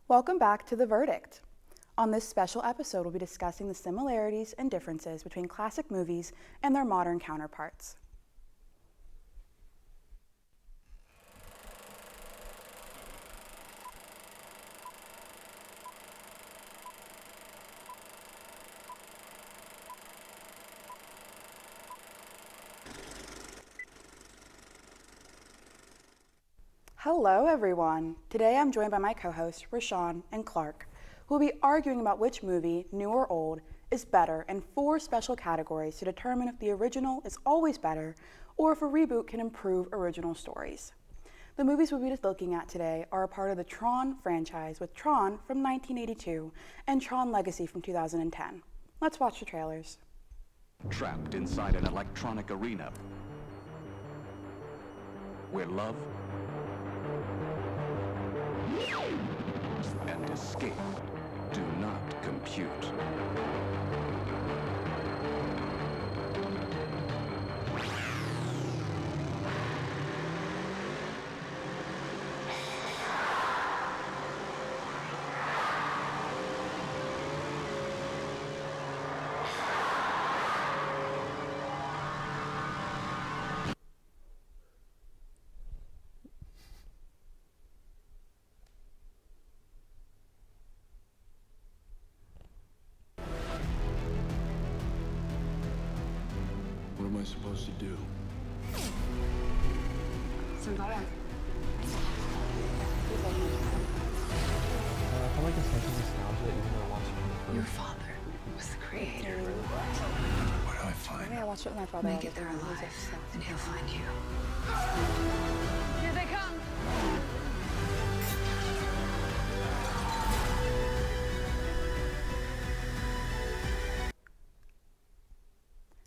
Welcome back to The Verdict. On this special episode, we'll be discussing the similarities and differences between classic movies and their modern counterparts. Hello, everyone. Today I'm joined by my co-hosts, Rashawn and Clark, who will be arguing about which movie, new or old, is better in 4 special categories to determine if the original is always better or if a reboot can improve original stories. The movies we'll be looking at today are a part of the Tron franchise, with Tron from 1982 and Tron Legacy from 2010. Let's watch the trailers. Trapped inside an electronic arena where love and escape do not compute. What am I supposed to do? I feel like it's such a nostalgia even though I watched it. Your father was the creator. Where do I I find think I him? watched it with my father. Make it there alive, and he'll find you. Here they come!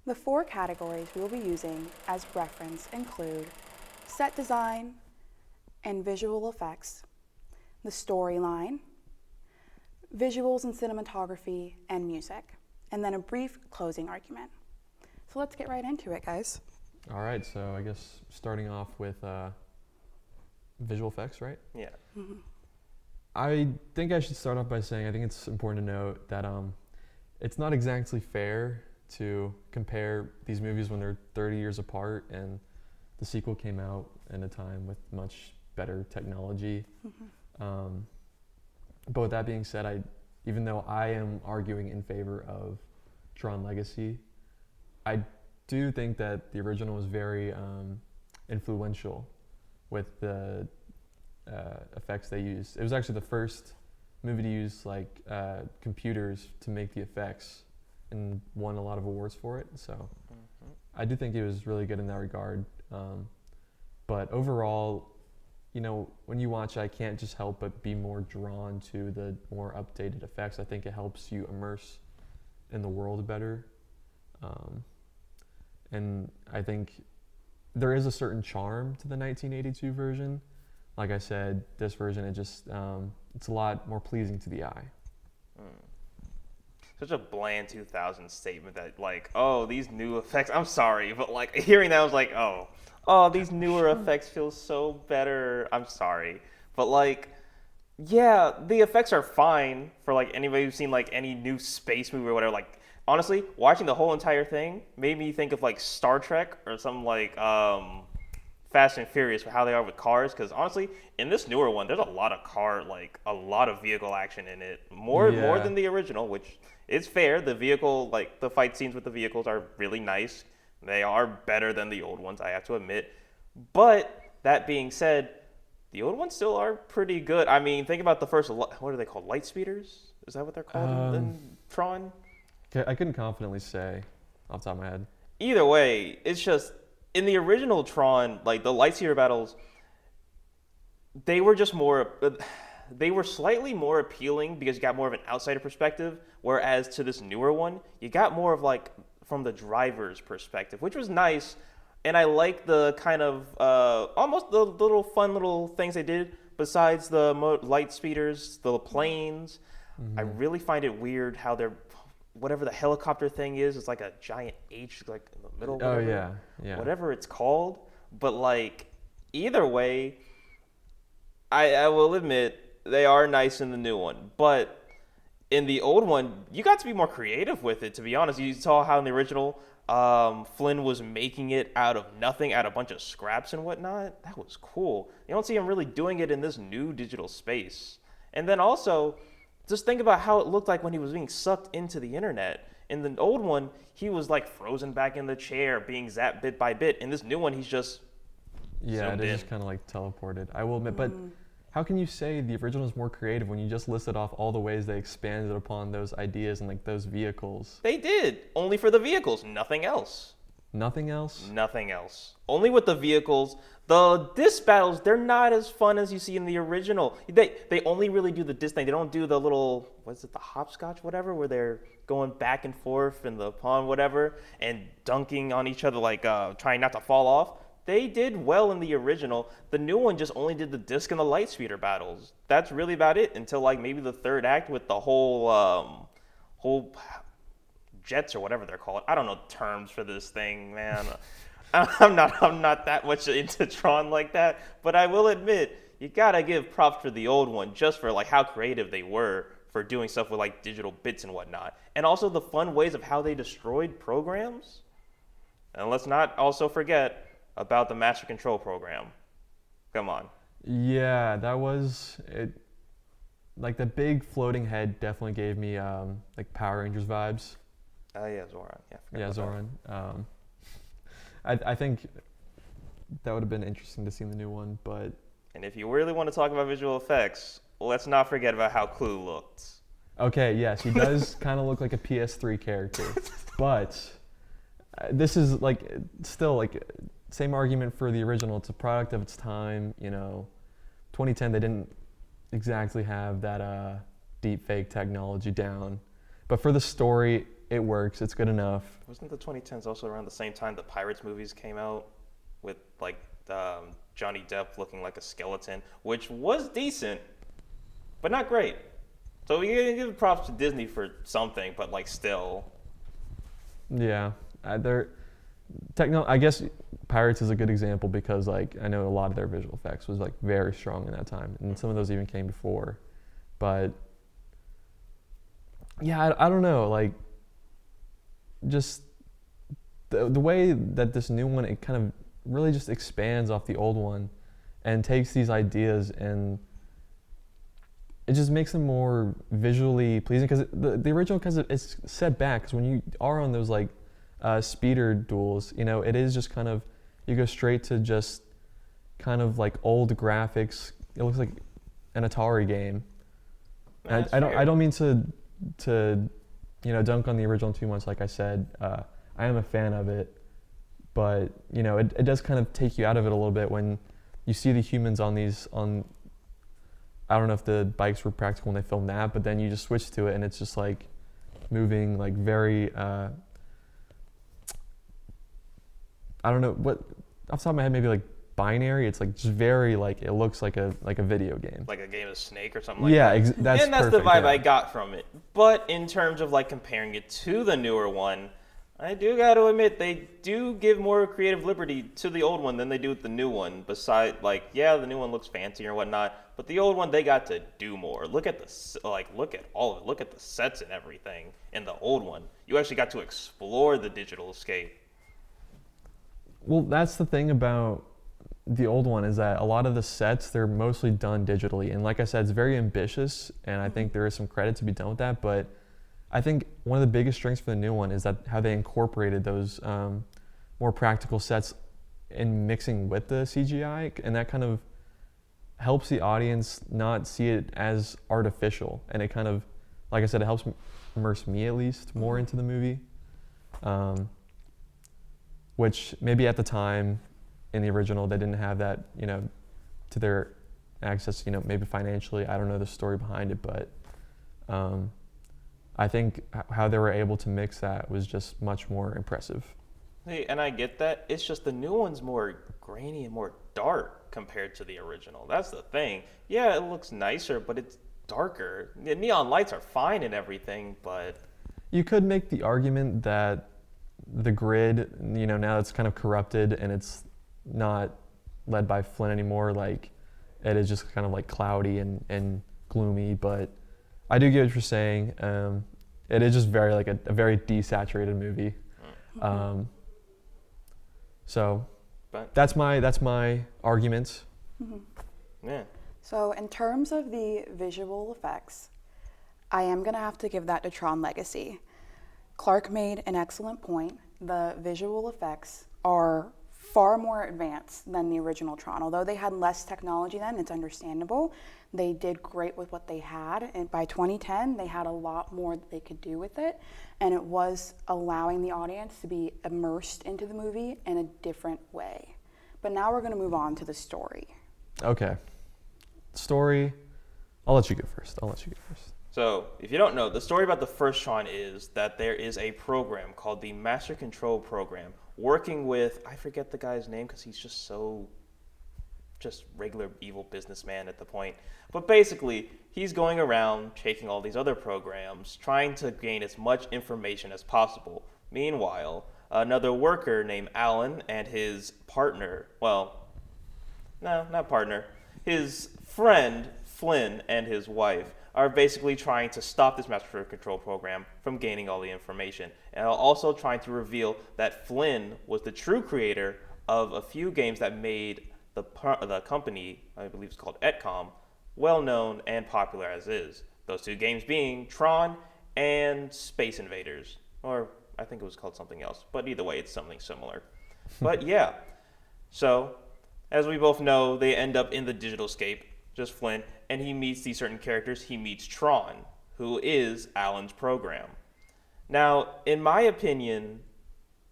The 4 categories we will be using as reference include set design and visual effects, the storyline, visuals and cinematography, and music, and then a brief closing argument. So let's get right into it, guys. All right, so I guess starting off with visual effects, right? Yeah. I think I should start off by saying I think it's important to note that it's not exactly fair to compare these movies when they're 30 years apart, and the sequel came out in a time with much better technology. But with that being said, even though I am arguing in favor of Tron Legacy, I do think that the original was very influential with the effects they used. It was actually the first movie to use computers to make the effects, and won a lot of awards for it. So I do think it was really good in that regard. But overall, when you watch, I can't just help but be more drawn to the more updated effects. I think it helps you immerse in the world better. And I think there is a certain charm to the 1982 version. Like I said, this version, it's a lot more pleasing to the eye. Such a bland 2000 statement that these new effects, I'm sorry, but hearing that I was like, oh, these newer effects feel so better. I'm sorry. But yeah, the effects are fine for anybody who's seen any new space movie or whatever. Honestly, watching the whole entire thing made me think of Star Trek or something Fast and Furious for how they are with cars. Because honestly, in this newer one, there's a lot of a lot of vehicle action in it. More than the original, which is fair. The vehicle, the fight scenes with the vehicles are really nice. They are better than the old ones, I have to admit. But that being said, the old ones still are pretty good. I mean, think about the first, what are they called? Light speeders? Is that what they're called in Tron? I couldn't confidently say off the top of my head. Either way, it's just, in the original Tron, the lightsaber battles, they were just they were slightly more appealing because you got more of an outsider perspective, whereas to this newer one, you got more of from the driver's perspective, which was nice. And I like the kind of, almost the little fun little things they did besides the light speeders, the planes. I really find it weird how they're, whatever the helicopter thing is, it's like a giant H in the middle. Oh, yeah. Whatever it's called. But either way, I will admit they are nice in the new one, but in the old one, you got to be more creative with it, to be honest. You saw how in the original, Flynn was making it out of nothing, out of a bunch of scraps and whatnot. That was cool. You don't see him really doing it in this new digital space. And then also, just think about how it looked like when he was being sucked into the internet. In the old one, he was like frozen back in the chair, being zapped bit by bit. In this new one, he's just zoomed it is in. just kind of like teleported. I will admit, but how can you say the original is more creative when you just listed off all the ways they expanded upon those ideas and like those vehicles? They did, only for the vehicles, nothing else. Nothing else? Nothing else. Only with the vehicles. The disc battles, they're not as fun as you see in the original. They only really do the disc thing. They don't do the little, what's it, the hopscotch, whatever, where they're going back and forth in the pond, whatever, and dunking on each other, like trying not to fall off. They did well in the original. The new one just only did the disc and the light speeder battles. That's really about it until like maybe the third act with the whole jets or whatever they're called. I don't know terms for this thing, man. I'm not that much into Tron like that, but I will admit you gotta give props for the old one just for like how creative they were for doing stuff with like digital bits and whatnot, and also the fun ways of how they destroyed programs. And let's not also forget about the Master Control program. Come on. Yeah, that was it. Like the big floating head definitely gave me like Power Rangers vibes. Oh yeah, Zoran. Yeah, Zoran. I think that would have been interesting to see in the new one, but. And if you really want to talk about visual effects, let's not forget about how Clue looked. Okay, yes, he does kind of look like a PS3 character, but this is like still like same argument for the original. It's a product of its time. 2010 they didn't exactly have that deep fake technology down, but for the story it works. It's good enough. Wasn't the 2010s also around the same time the Pirates movies came out with like Johnny Depp looking like a skeleton, which was decent, but not great. So we gotta give props to Disney for something, but like still. Yeah, I guess Pirates is a good example because like I know a lot of their visual effects was like very strong in that time, and some of those even came before. But yeah, I don't know, like just the way that this new one, it kind of really just expands off the old one and takes these ideas and it just makes them more visually pleasing, because the original, because it's set back, because when you are on those like speeder duels, it is just kind of, you go straight to just kind of like old graphics. It looks like an Atari game. I don't mean to dunk on the original too much. Like I said, I am a fan of it, but it does kind of take you out of it a little bit when you see the humans on I don't know if the bikes were practical when they filmed that, but then you just switch to it and it's just like moving like very I don't know what, off the top of my head, maybe like binary. It's like just very like, it looks like a video game, like a game of Snake or something like that. That's and that's perfect, the vibe yeah. I got from it. But in terms of like comparing it to the newer one, I do got to admit they do give more creative liberty to the old one than they do with the new one. Besides, like, yeah, the new one looks fancy or whatnot, but the old one, they got to do more. Look at look at all of it. Look at the sets and everything. In the old one, you actually got to explore the digital escape. Well, that's the thing about the old one, is that a lot of the sets, they're mostly done digitally. And like I said, it's very ambitious, and I think there is some credit to be done with that. But I think one of the biggest strengths for the new one is that how they incorporated those more practical sets in mixing with the CGI, and that kind of helps the audience not see it as artificial. And it kind of, like I said, it helps immerse me at least more into the movie. Which maybe at the time in the original they didn't have that, to their access, maybe financially. I don't know the story behind it, but I think how they were able to mix that was just much more impressive. Hey, and I get that. It's just the new one's more grainy and more dark compared to the original. That's the thing. Yeah, it looks nicer, but it's darker. The neon lights are fine and everything, but You could make the argument that the grid, now it's kind of corrupted and it's not led by Flynn anymore. Like, it is just kind of like cloudy and gloomy, but I do get what you're saying. It is just very like a very desaturated movie. So But that's my argument. yeah, So in terms of the visual effects, I am going to have to give that to Tron Legacy. Clark made an excellent point. The visual effects are far more advanced than the original Tron. Although they had less technology then, it's understandable. They did great with what they had, and by 2010, they had a lot more that they could do with it, and it was allowing the audience to be immersed into the movie in a different way. But now we're going to move on to the story. Okay. Story. I'll let you go first. so if you don't know, the story about the first Tron is that there is a program called the Master Control Program working with, I forget the guy's name because he's just regular evil businessman at the point. But basically, he's going around taking all these other programs, trying to gain as much information as possible. Meanwhile, another worker named Alan and his partner, well, no, not partner, his friend Flynn and his wife are basically trying to stop this master control program from gaining all the information, and are also trying to reveal that Flynn was the true creator of a few games that made the company, I believe it's called Etcom, well known and popular as is. Those two games being Tron and Space Invaders, or I think it was called something else, but either way, it's something similar. But yeah, so as we both know, they end up in the digital scape, just Flynn, and he meets these certain characters. He meets Tron, who is Alan's program. Now, in my opinion,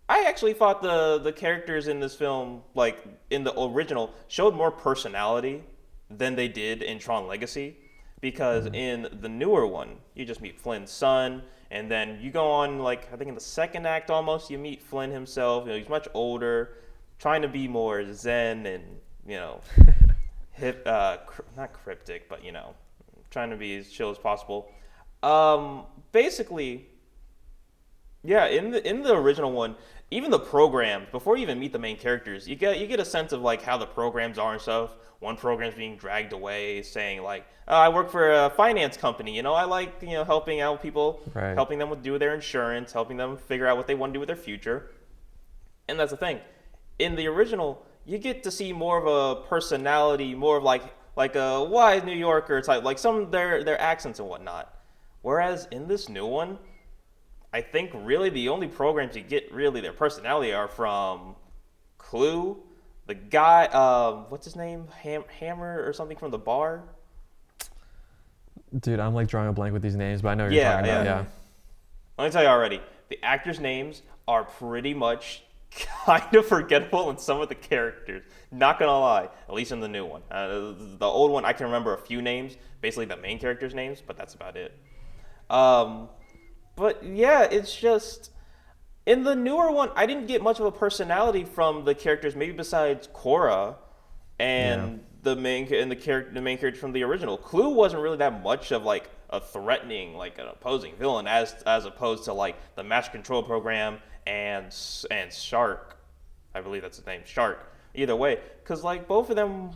I actually thought the characters in this film, like in the original, showed more personality than they did in Tron Legacy. Because in the newer one, you just meet Flynn's son, and then you go on, like, I think in the second act almost, you meet Flynn himself. You know, he's much older, trying to be more zen and, you know, hip, not cryptic, but, you know, trying to be as chill as possible. Basically, yeah, in the original one, even the programs, before you even meet the main characters, you get a sense of like how the programs are and stuff. One program's being dragged away, saying like, "I work for a finance company. You know, I like, you know, helping out people, Right. helping them do their insurance, helping them figure out what they want to do with their future." And that's the thing. In the original, you get to see more of a personality, more of like a wise New Yorker type, like some of their accents and whatnot. Whereas in this new one, I think really the only programs you get really their personality are from Clue, the guy, what's his name, Hammer or something from the bar. Dude, I'm like drawing a blank with these names, but I know what you're talking about. Yeah. Let me tell you already, the actors' names are pretty much kind of forgettable in some of the characters. Not gonna lie, at least in the new one. The old one, I can remember a few names, basically the main characters' names, but that's about it. But yeah, it's just in the newer one, I didn't get much of a personality from the characters, maybe besides Cora and the main character from the original. Clue wasn't really that much of like a threatening, like an opposing villain, as opposed to like the Master Control Program and Shark. I believe that's his name, Shark. Either way, because like both of them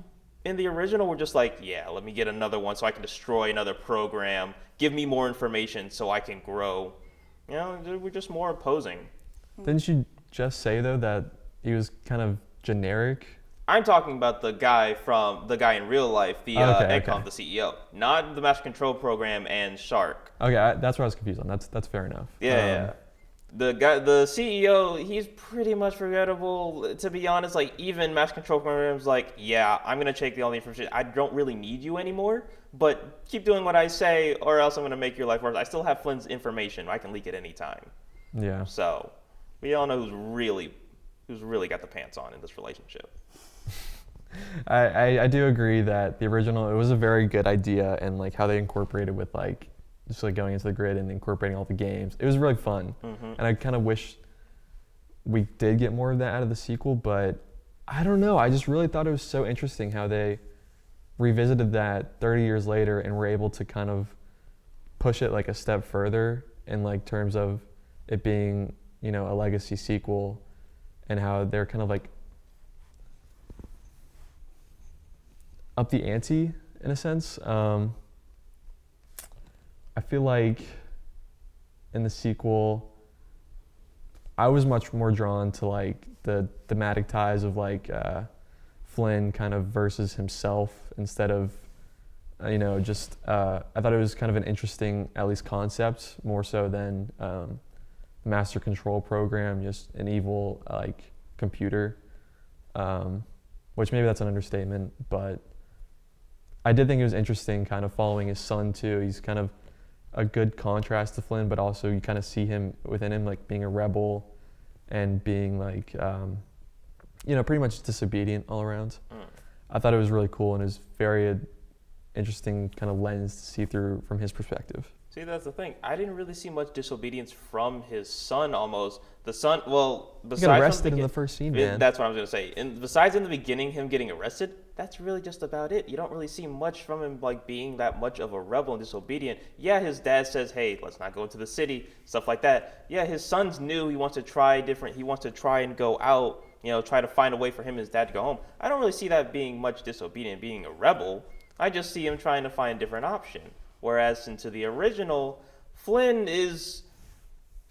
in the original were just like, yeah, let me get another one so I can destroy another program. Give me more information so I can grow. You know, we're just more opposing. Didn't you just say though that he was kind of generic? I'm talking about the guy in real life, the Ecom, the CEO, not the Master Control Program and Shark. Okay, that's where I was confused on. That's fair enough. Yeah. The CEO, he's pretty much forgettable. To be honest, like even Master Control Program's like, yeah, I'm gonna take all the information. I don't really need you anymore, but keep doing what I say, or else I'm gonna make your life worse. I still have Flynn's information. I can leak it anytime. Yeah. So we all know who's really got the pants on in this relationship. I do agree that the original, it was a very good idea, and like how they incorporated with like just like going into the grid and incorporating all the games. It was really fun. And I kind of wish we did get more of that out of the sequel, but I don't know. I just really thought it was so interesting how they revisited that 30 years later and were able to kind of push it like a step further in like terms of it being, you know, a legacy sequel, and how they're kind of like up the ante in a sense. I feel like in the sequel, I was much more drawn to like the thematic ties of like Flynn kind of versus himself instead of just I thought it was kind of an interesting, at least concept, more so than the master control program, just an evil like computer, which maybe that's an understatement, but I did think it was interesting kind of following his son too. He's kind of a good contrast to Flynn, but also you kind of see him within him like being a rebel and being like pretty much disobedient all around. I thought it was really cool, and it was very interesting kind of lens to see through from his perspective. See, that's the thing. I didn't really see much disobedience from his son. Almost the son. Well, besides He got arrested in the first scene, man. That's what I was gonna say. And besides in the beginning, him getting arrested, that's really just about it. You don't really see much from him like being that much of a rebel and disobedient. Yeah, his dad says, "Hey, let's not go into the city," stuff like that. Yeah, his son's new. He wants to try different. He wants to try and go out. Try to find a way for him and his dad to go home. I don't really see that being much disobedient, being a rebel. I just see him trying to find a different option. Whereas into the original, Flynn is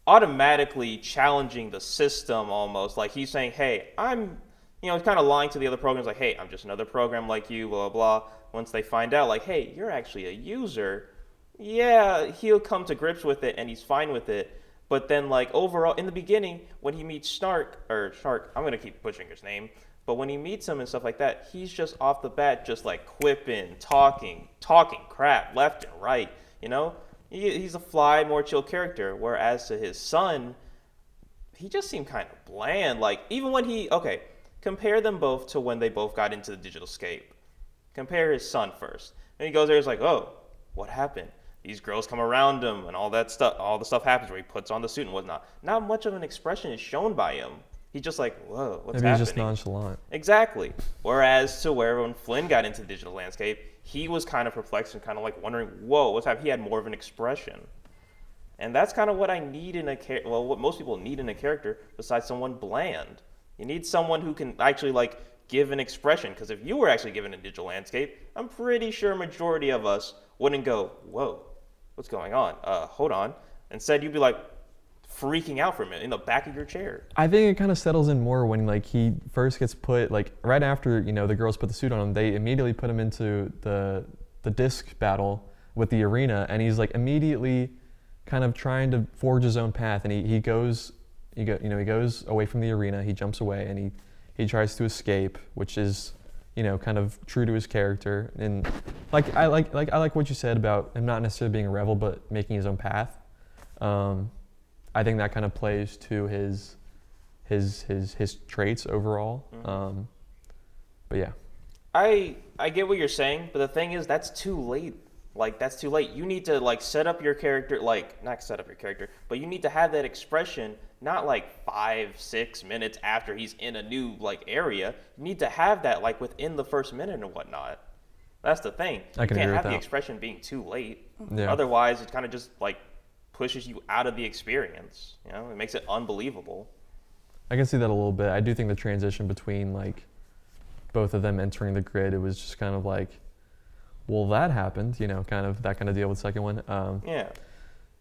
automatically challenging the system almost. Like he's saying, hey, I'm, he's kind of lying to the other programs like, hey, I'm just another program like you, blah, blah, blah. Once they find out like, hey, you're actually a user, yeah, he'll come to grips with it and he's fine with it. But then like overall, in the beginning, when he meets Shark, I'm going to keep butchering his name. But when he meets him and stuff like that, he's just off the bat, just like quipping, talking crap left and right. He's a fly, more chill character. Whereas to his son, he just seemed kind of bland. Like even when compare them both to when they both got into the digital scape. Compare his son first. And he goes there, he's like, oh, what happened? These girls come around him and all that stuff. All the stuff happens where he puts on the suit and whatnot. Not much of an expression is shown by him. He's just like, whoa, what's happening? Maybe he's just nonchalant. Exactly. Whereas to where when Flynn got into the digital landscape, he was kind of perplexed and kind of like wondering, whoa, what's happening? He had more of an expression. And that's kind of what I need in what most people need in a character besides someone bland. You need someone who can actually like give an expression. Because if you were actually given a digital landscape, I'm pretty sure a majority of us wouldn't go, whoa, what's going on? Hold on. Instead, you'd be like, freaking out for a minute in the back of your chair. I think it kind of settles in more when like he first gets put like right after the girls put the suit on him. They immediately put him into the disc battle with the arena, and he's like immediately kind of trying to forge his own path. And he goes away from the arena. He jumps away and he tries to escape, which is kind of true to his character. And I like what you said about him not necessarily being a rebel, but making his own path. I think that kind of plays to his traits overall. Mm-hmm. But yeah. I get what you're saying, but the thing is that's too late. Like that's too late. You need to like set up your character, like not set up your character, but you need to have that expression not like 5-6 minutes after he's in a new like area. You need to have that like within the first minute and whatnot. That's the thing. I can you can't agree have with the that. expression being too late. Yeah. Otherwise it kind of just like pushes you out of the experience. It makes it unbelievable. I can see that a little bit. I do think the transition between like both of them entering the grid, it was just kind of like, well, that happened, kind of that kind of deal with the second one. Yeah.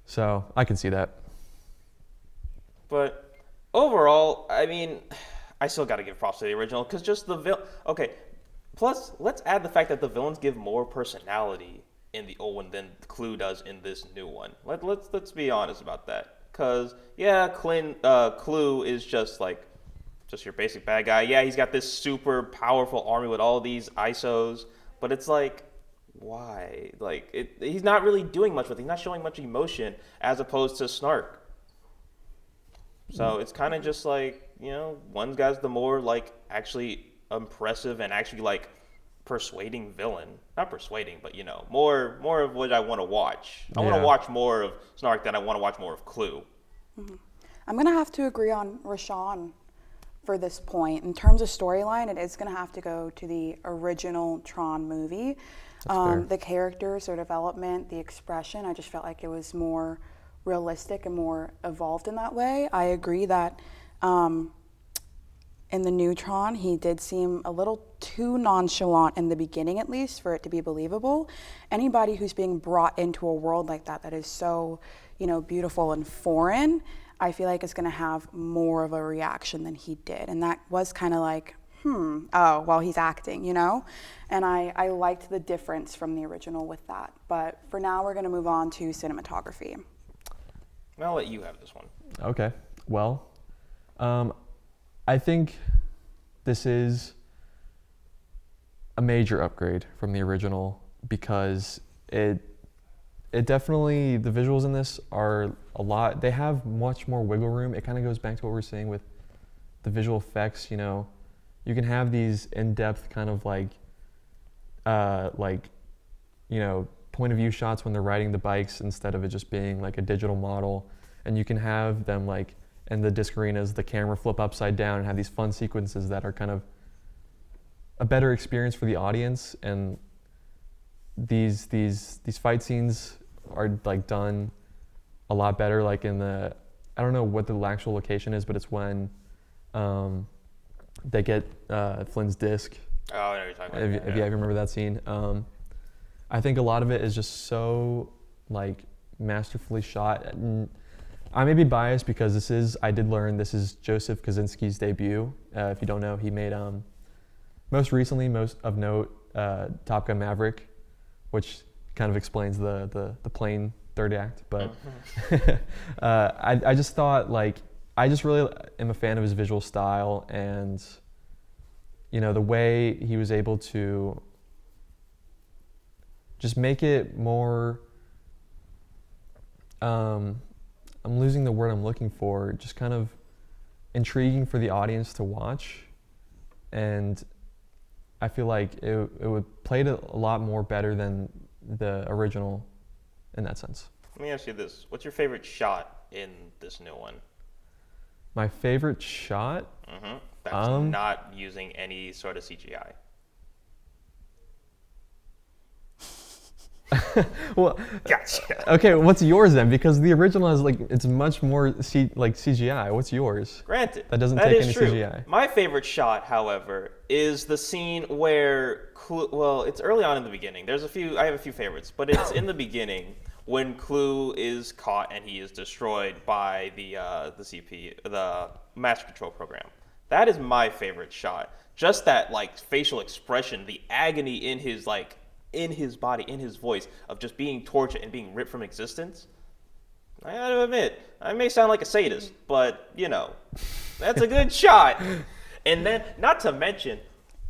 So I can see that. But overall, I mean, I still got to give props to the original because just the villain. Okay. Plus, let's add the fact that the villains give more personality in the old one than Clue does in this new one. Let's be honest about that. Cause yeah, Clue is just your basic bad guy. Yeah, he's got this super powerful army with all these ISOs, but it's like, why? Like he's not really doing much with it. He's not showing much emotion as opposed to Snark. So it's kind of just like, one guy's the more like actually impressive and actually like persuading villain. Not persuading, but more of what I want to watch. I want to watch more of Snark than I want to watch more of Clue. Mm-hmm. I'm going to have to agree on Rashawn for this point. In terms of storyline, it is going to have to go to the original Tron movie. The characters, their development, the expression, I just felt like it was more realistic and more evolved in that way. I agree that in the new Tron, he did seem a little too nonchalant in the beginning, at least, for it to be believable. Anybody who's being brought into a world like that is so, beautiful and foreign, I feel like is going to have more of a reaction than he did. And that was kind of like, oh, well, he's acting, And I liked the difference from the original with that. But for now, we're going to move on to cinematography. I'll let you have this one. Okay. Well, I think this is a major upgrade from the original because it definitely, the visuals in this are a lot, they have much more wiggle room. It kind of goes back to what we were saying with the visual effects, you can have these in-depth kind of point of view shots when they're riding the bikes instead of it just being like a digital model. And you can have them like in the disc arenas, the camera flip upside down and have these fun sequences that are kind of a better experience for the audience. And these fight scenes are like done a lot better. Like in I don't know what the actual location is, but it's when they get Flynn's disc. Oh, I know you're talking about. If you ever remember that scene, I think a lot of it is just so like masterfully shot. And I may be biased because I did learn this is Joseph Kosinski's debut. If you don't know, he made most recently, most of note, Top Gun Maverick, which kind of explains the plane third act. But I just thought I just really am a fan of his visual style and the way he was able to just make it more, I'm losing the word I'm looking for, just kind of intriguing for the audience to watch. And I feel like it would play it a lot more better than the original in that sense. Let me ask you this. What's your favorite shot in this new one? My favorite shot? That's not using any sort of CGI. Well, Gotcha. Okay, what's yours then? Because the original has it's much more CGI. What's yours? Granted, That doesn't take is any true. CGI. My favorite shot, however, is the scene where it's early on in the beginning. I have a few favorites, but it's in the beginning when Clue is caught and he is destroyed by the CP, the Master Control Program. That is my favorite shot. Just that facial expression, the agony in his body, in his voice, of just being tortured and being ripped from existence. I gotta admit, I may sound like a sadist, but that's a good shot. And then, not to mention,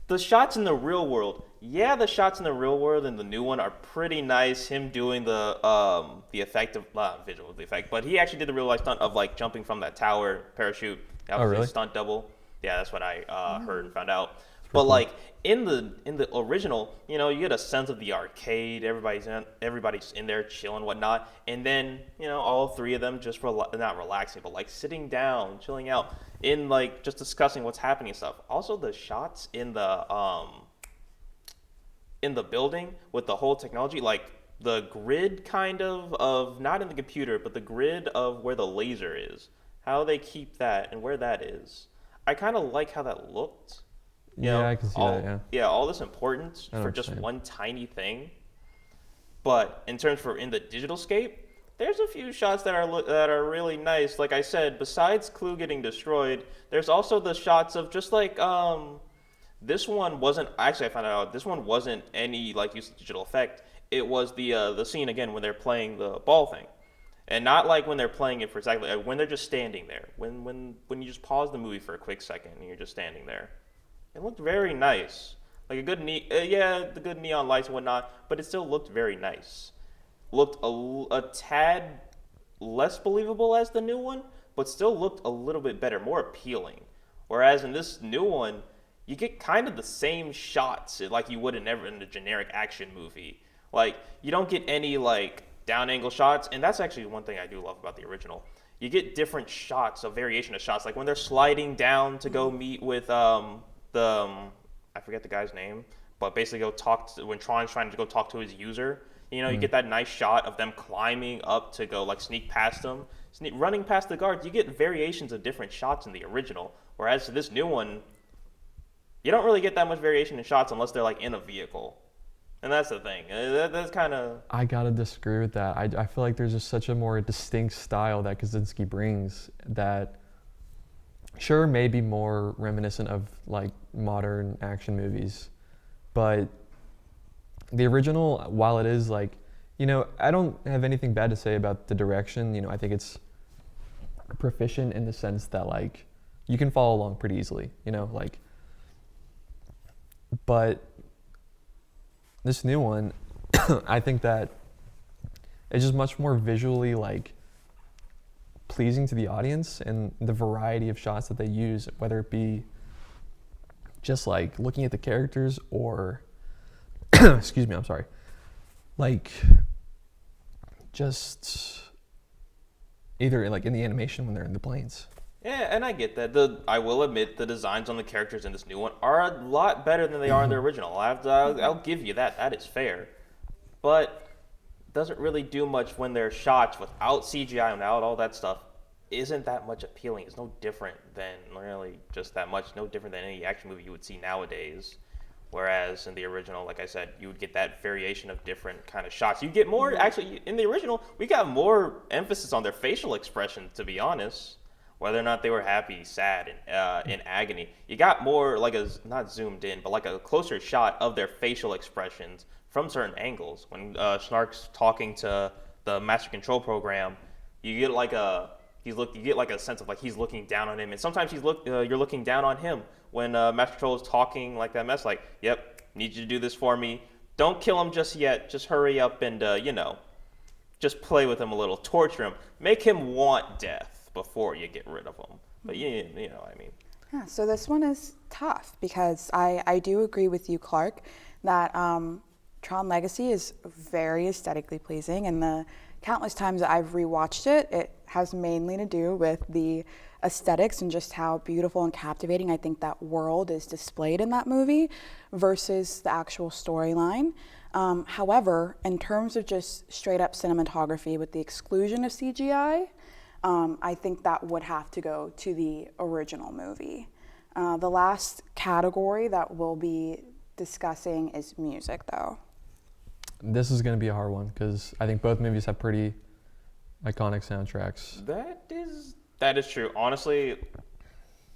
the shots in the real world. Yeah, the shots in the real world in the new one are pretty nice. Him doing the effect of visual effect, but he actually did the real life stunt of jumping from that tower parachute. That was his stunt double. Yeah, that's what I heard and found out. But in the original, you get a sense of the arcade. Everybody's in there chilling, whatnot, and then all three of them just not relaxing, but sitting down, chilling out, in just discussing what's happening and stuff. Also, the shots in the building with the whole technology, the grid kind of not in the computer, but the grid of where the laser is, how they keep that and where that is. I kind of like how that looked. I can see that, yeah. All this importance for just one tiny thing. But in the digital scape, there's a few shots that are really nice. Like I said, besides Clue getting destroyed, there's also the shots of just this one wasn't, actually I found out, this one wasn't any use of digital effect. It was the scene again when they're playing the ball thing. And not when they're playing it for exactly, when they're just standing there. When you just pause the movie for a quick second and you're just standing there. It looked very nice. A good the good neon lights and whatnot, but it still looked very nice. Looked a tad less believable as the new one, but still looked a little bit better, more appealing. Whereas in this new one, you get kind of the same shots like you would in a generic action movie. You don't get any down angle shots, and that's actually one thing I do love about the original. You get different shots, a variation of shots, when they're sliding down to go meet with I forget the guy's name, but basically when Tron's trying to go talk to his user. You get that nice shot of them climbing up to go sneak past them, running past the guards. You get variations of different shots in the original, Whereas to this new one, you don't really get that much variation in shots unless they're like in a vehicle. And that's the thing. That's kind of... I gotta disagree with that. I feel like there's just such a more distinct style that Kaczynski brings that sure may be more reminiscent of like modern action movies, but the original, while it is like, you know, I don't have anything bad to say about the direction. You know, I think it's proficient in the sense that like you can follow along pretty easily, you know, like, but this new one, I think that it's just much more visually like pleasing to the audience, and the variety of shots that they use, whether it be just like looking at the characters or excuse me, I'm sorry, like just either like in the animation when they're in the planes. Yeah, and I get that. I will admit the designs on the characters in this new one are a lot better than they are in the original. I'll give you that. That is fair. But doesn't really do much when they're shots without CGI and without all that stuff. Isn't that much appealing. It's no different than really just that much. No different than any action movie you would see nowadays. Whereas in the original, like I said, you would get that variation of different kind of shots. You get more, actually, in the original, we got more emphasis on their facial expression, to be honest. Whether or not they were happy, sad, and in agony. You got more, like not zoomed in, but like a closer shot of their facial expressions from certain angles. When Snark's talking to the Master Control Program, you get like a sense of like he's looking down on him, and sometimes you're looking down on him when Master Control is talking like that mess, like, "Yep, need you to do this for me. Don't kill him just yet. Just hurry up and just play with him a little, torture him, make him want death before you get rid of him." But you know what I mean. Yeah, so this one is tough because I do agree with you, Clark, that Tron Legacy is very aesthetically pleasing, and the countless times that I've rewatched it, it has mainly to do with the aesthetics and just how beautiful and captivating I think that world is displayed in that movie versus the actual storyline. However, in terms of just straight up cinematography with the exclusion of CGI, I think that would have to go to the original movie. The last category that we'll be discussing is music, though. This is going to be a hard one because I think both movies have pretty iconic soundtracks. That is true. Honestly,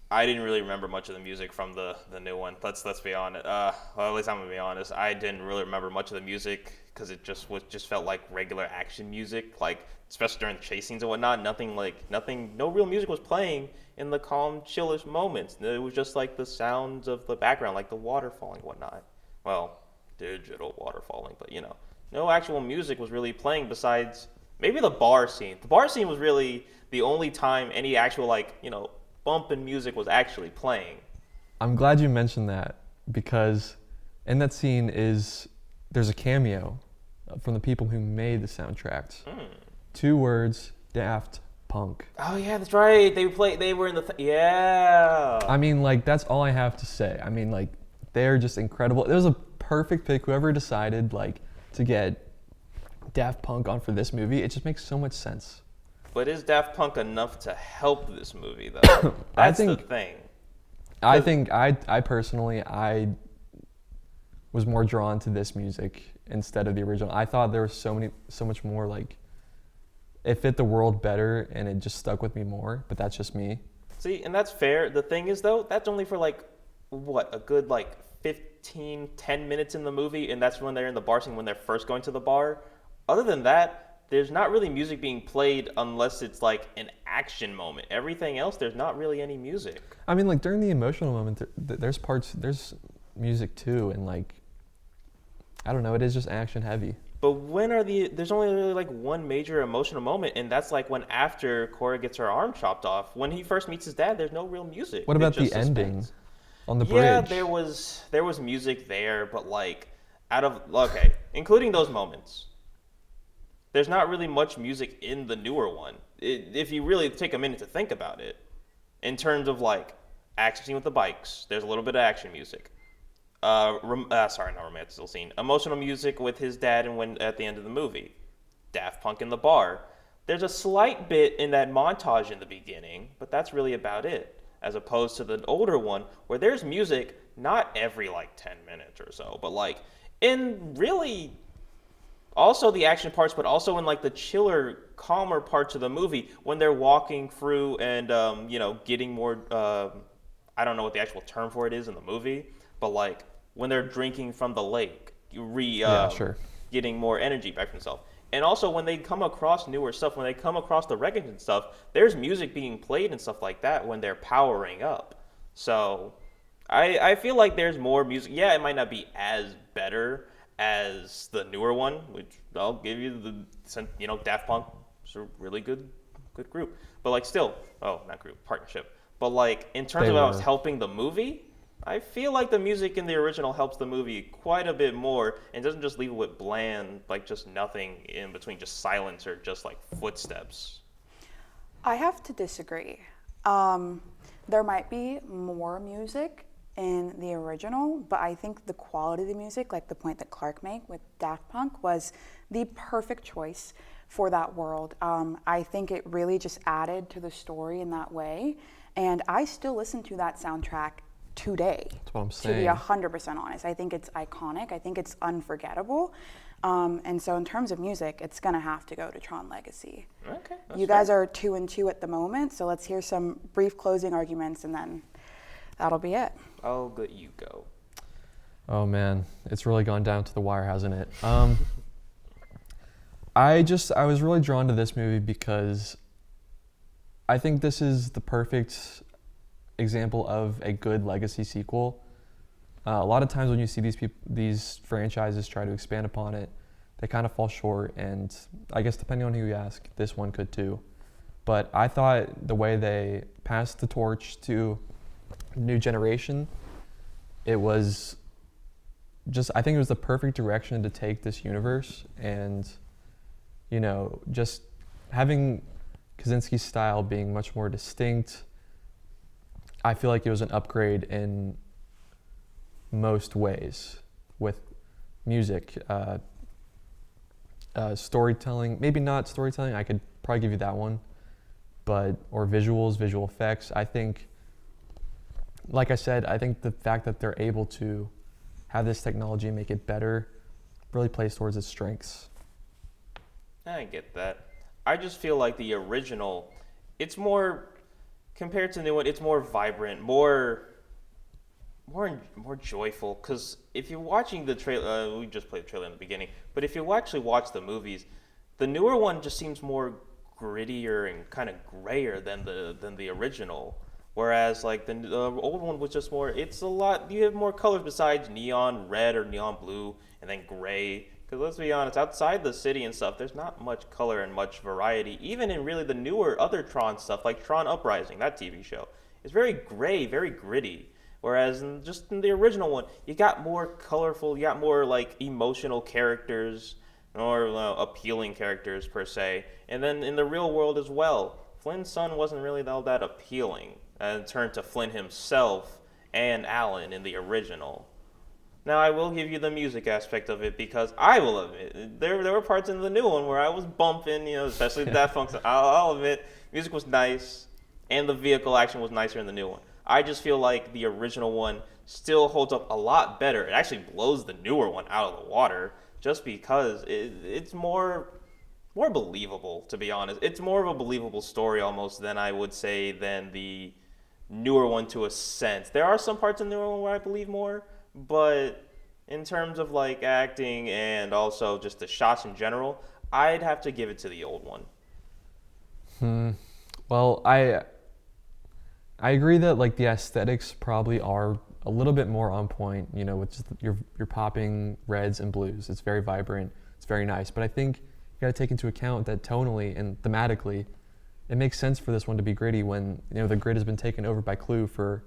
I didn't really remember much of the music from the new one. Let's be honest. Well, at least I'm gonna be honest. I didn't really remember much of the music because it just felt like regular action music, like especially during the chase scenes and whatnot. No real music was playing in the calm, chillish moments. It was just like the sounds of the background, like the water falling and whatnot. Well, digital water falling, but no actual music was really playing besides maybe the bar scene. The bar scene was really the only time any actual bumping music was actually playing. I'm glad you mentioned that because in that scene there's a cameo from the people who made the soundtracks. 2 words, Daft Punk. Oh yeah, that's right. They were in the yeah. I mean, like, that's all I have to say. I mean, like, they're just incredible. It was a perfect pick. Whoever decided to get Daft Punk on for this movie, it just makes so much sense. But is Daft Punk enough to help this movie, though? That's the thing. I think I personally was more drawn to this music instead of the original. I thought there was so much more, like, it fit the world better and it just stuck with me more, but that's just me. See, and that's fair. The thing is, though, that's only for a good 10 minutes in the movie, and that's when they're in the bar scene when they're first going to the bar. Other than that, there's not really music being played unless it's like an action moment. Everything else, there's not really any music. I mean, like, during the emotional moment, there's music too, and I don't know, it is just action heavy. But there's only really one major emotional moment, and that's when after Cora gets her arm chopped off. When he first meets his dad, there's no real music. What about the ending on the bridge? Yeah, there was music there, but including those moments, there's not really much music in the newer one. If you really take a minute to think about it, in terms of action scene with the bikes, there's a little bit of action music. Not romantic scene. Emotional music with his dad and when at the end of the movie. Daft Punk in the bar. There's a slight bit in that montage in the beginning, but that's really about it. as opposed to the older one where there's music not every like 10 minutes or so, but like in really also the action parts, but also in like the chiller, calmer parts of the movie when they're walking through and getting more I don't know what the actual term for it is in the movie, but like when they're drinking from the lake, Sure. getting more energy back from themselves. And also when they come across newer stuff, when they come across the wreckage and stuff, there's music being played and stuff like that when they're powering up. So I feel like there's more music. Yeah, it might not be as better as the newer one, which I'll give you Daft Punk is a really good group. But like still, not group, partnership. But like in terms of how it's helping the movie, I feel like the music in the original helps the movie quite a bit more and doesn't just leave it with bland, like just nothing in between, just silence or just like footsteps. I have to disagree. There might be more music in the original, but I think the quality of the music, like the point that Clark made with Daft Punk, was the perfect choice for that world. I think it really just added to the story in that way, and I still listen to that soundtrack today. That's what I'm saying. To be 100% honest, I think it's iconic. I think it's unforgettable. And so in terms of music, it's gonna have to go to Tron Legacy. Okay. You guys are 2-2 at the moment, so let's hear some brief closing arguments and then that'll be it. Oh, good, you go. Oh man, it's really gone down to the wire, hasn't it? I was really drawn to this movie because I think this is the perfect example of a good legacy sequel. A lot of times when you see these franchises try to expand upon it, they kind of fall short, and I guess depending on who you ask, this one could too. But I thought the way they passed the torch to a new generation, I think it was the perfect direction to take this universe, and just having Kaczynski's style being much more distinct, I feel like it was an upgrade in most ways with music, storytelling, maybe not storytelling, I could probably give you that one, or visuals, visual effects. I think, like I said, I think the fact that they're able to have this technology and make it better really plays towards its strengths. I get that. I just feel like the original, it's more, compared to the new one, it's more vibrant, more joyful. Because if you're watching the trailer, we just played the trailer in the beginning, but if you actually watch the movies, the newer one just seems more grittier and kind of grayer than the original. Whereas like the old one was just more, you have more colors besides neon red or neon blue and then gray. Because let's be honest, outside the city and stuff, there's not much color and much variety. Even in really the newer other Tron stuff, like Tron Uprising, that TV show, it's very gray, very gritty. Whereas in the original one, you got more colorful, you got more like emotional characters, or appealing characters per se. And then in the real world as well, Flynn's son wasn't really all that appealing. And turned to Flynn himself and Alan in the original. Now, I will give you the music aspect of it because I will admit, there were parts in the new one where I was bumping, especially Daft Punk. I'll admit, music was nice, and the vehicle action was nicer in the new one. I just feel like the original one still holds up a lot better. It actually blows the newer one out of the water just because it's more believable, to be honest. It's more of a believable story almost than I would say than the newer one to a sense. There are some parts in the newer one where I believe more, but in terms of like acting and also just the shots in general, I'd have to give it to the old one. Well, I agree that like the aesthetics probably are a little bit more on point, with just your popping reds and blues. It's very vibrant, it's very nice, but I think you got to take into account that tonally and thematically, it makes sense for this one to be gritty when the grid has been taken over by Clue for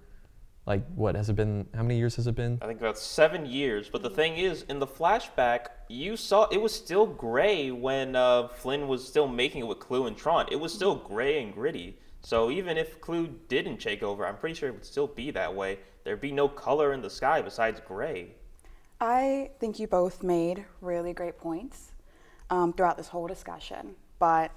like how many years has it been? I think about 7 years. But the thing is, in the flashback, you saw it was still gray when Flynn was still making it with Clue and Tron. It was still gray and gritty. So even if Clue didn't take over, I'm pretty sure it would still be that way. There'd be no color in the sky besides gray. I think you both made really great points throughout this whole discussion, but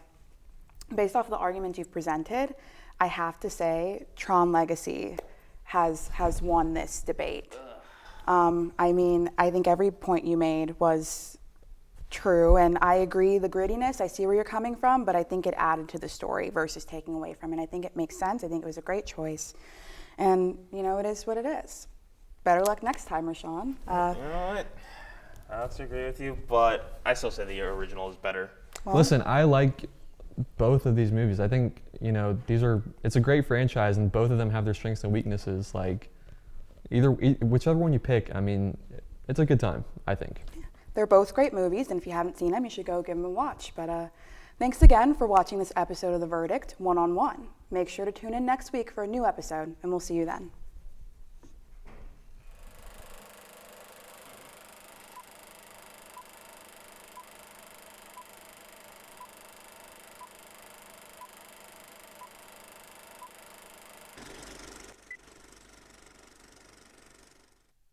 based off of the arguments you've presented, I have to say Tron Legacy has won this debate. I mean, I think every point you made was true, and I agree the grittiness, I see where you're coming from, but I think it added to the story versus taking away from it. I think it makes sense. I think it was a great choice. And, you know, it is what it is. Better luck next time, Rashawn. You know what? I have to agree with you, but I still say the original is better. Well, Listen, I like both of these movies. I think, you know, it's a great franchise, and both of them have their strengths and weaknesses. Like, whichever one you pick, I mean, it's a good time, I think. they're both great movies, and if you haven't seen them, you should go give them a watch. But thanks again for watching this episode of The Verdict, One-on-One. Make sure to tune in next week for a new episode, and we'll see you then.